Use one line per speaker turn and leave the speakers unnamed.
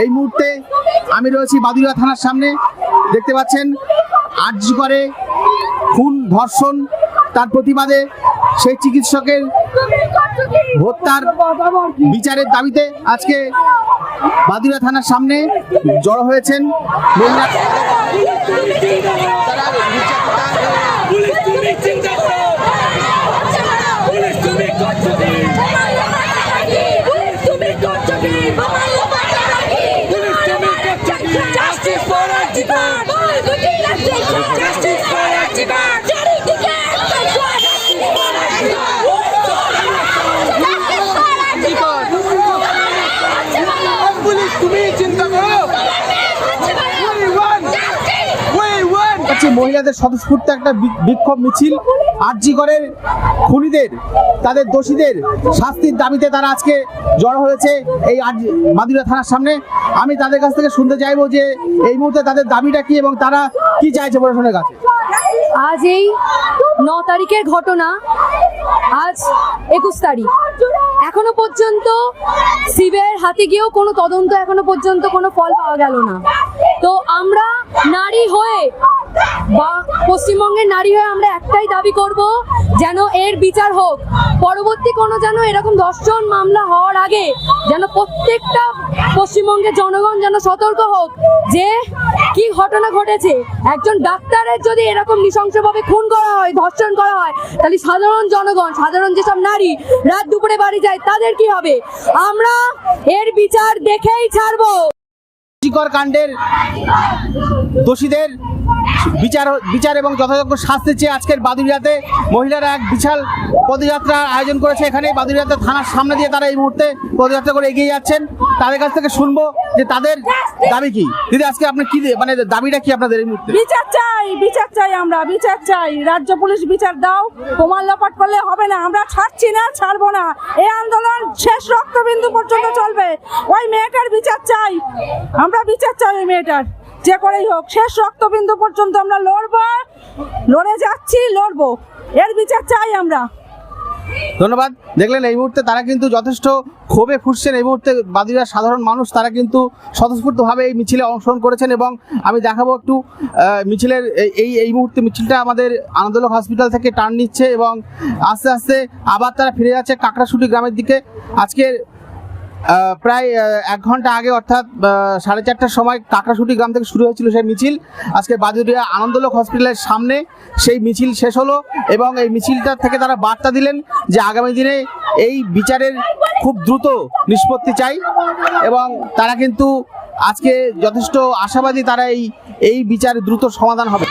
এই মুহূর্তে আমি রয়েছি বাদুড়িয়া থানার সামনে। দেখতে পাচ্ছেন আরজি করে খুন ধর্ষণ, তার প্রতিবাদে সেই চিকিৎসকের হত্যার বিচারের দাবিতে আজকে বাদুড়িয়া থানার সামনে জড়ো হয়েছেন মহিলা। মহিলাদের স্বতঃস্ফূর্ত একটা বিক্ষোভ মিছিল আরজি করের খুনিদের, তাদের দোষীদের শাস্তির দাবিতে তারা আজকে জড়ো হয়েছে এই বাদুড়িয়া থানার সামনে। আমি তাদের কাছ থেকে শুনতে চাইবো যে এই মুহূর্তে তাদের দাবিটা কি এবং তারা কি চাইছে প্রশাসনের কাছে।
আজ এই 9 তারিখের ঘটনা, আজ 21 তারিখ, এখনো পর্যন্ত সিবিআই হাতে গিয়েও কোনো তদন্ত এখনো পর্যন্ত কোনো ফল পাওয়া গেল না। তো আমরা নারী হয়ে বা পশ্চিমবঙ্গের নারী হয়ে আমরা একটাই দাবি করব, যেন এর বিচার হোক। পরবর্তী কোনো যেন এরকম ধর্ষণ মামলা হওয়ার আগে যেন প্রত্যেকটা পশ্চিমবঙ্গের জনগণ যেন সতর্ক হোক যে কি ঘটনা ঘটেছে। একজন ডাক্তারের যদি এরকম নৃশংসভাবে খুন করা হয়, ধর্ষণ করা হয়, তাহলে সাধারণ জনগণ, সাধারণ যেসব নারী রাত দুপুরে বাড়ি যায় তাদের কি হবে? আমরা এর বিচার দেখেই ছাড়বো।
কাণ্ডের দোষীদের বিচার এবং যথাযোগ্য শাস্তি চেয়ে আজকের বাদুড়িয়াতে মহিলারা এক বিশাল পদযাত্রার আয়োজন করেছে। এখানে বাদুড়িয়াতে থানার সামনে দিয়ে তারা এই মুহূর্তে পদযাত্রা করে এগিয়ে যাচ্ছেন। তাদের কাছ থেকে শুনবো যে তাদের দাবি কি। দিদি, আজকে আপনি কি মানে দাবিটা কি আপনাদের এই মুহূর্তে?
বিচার চাই, আমরা বিচার চাই। রাজ্য পুলিশ বিচার দাও, প্রমাণ লোপাট করলে হবে না। আমরা ছাড়ছি না, ছাড়বো না। এই আন্দোলন শেষ রক্তবিন্দু পর্যন্ত চলবে। ওই মেয়েটার বিচার চাই, আমরা বিচার চাই ওই মেয়েটার, যে করেই হোক শেষ রক্তবিন্দু পর্যন্ত আমরা লড়বো, লড়ে যাচ্ছি, লড়বো। এর বিচার চাই আমরা।
ধন্যবাদ। দেখলেন এই মুহূর্তে তারা কিন্তু যথেষ্ট ক্ষোভে ফুটছেন। এই মুহূর্তে বাদুড়িয়ার সাধারণ মানুষ তারা কিন্তু স্বতঃস্ফূর্তভাবে এই মিছিলে অংশগ্রহণ করেছেন এবং আমি দেখাবো একটু মিছিলের এই মুহূর্তে মিছিলটা আমাদের আনন্দলোক হসপিটাল থেকে টার্ন নিচ্ছে এবং আস্তে আস্তে আবার তারা ফিরে যাচ্ছে কাকড়াছুটি গ্রামের দিকে। আজকের প্রায় 1 ঘন্টা আগে অর্থাৎ 4:30টার সময় কাকড়াছুটি গ্রাম থেকে শুরু হয়েছিল সেই মিছিল। আজকে বাদুড়িয়া আনন্দলোক হসপিটালের সামনে সেই মিছিল শেষ হলো এবং এই মিছিলটা থেকে তারা বার্তা দিলেন যে আগামী দিনে এই বিচারের খুব দ্রুত নিষ্পত্তি চাই এবং তারা কিন্তু আজকে যথেষ্ট আশাবাদী তারা এই বিচার দ্রুত সমাধান হবে।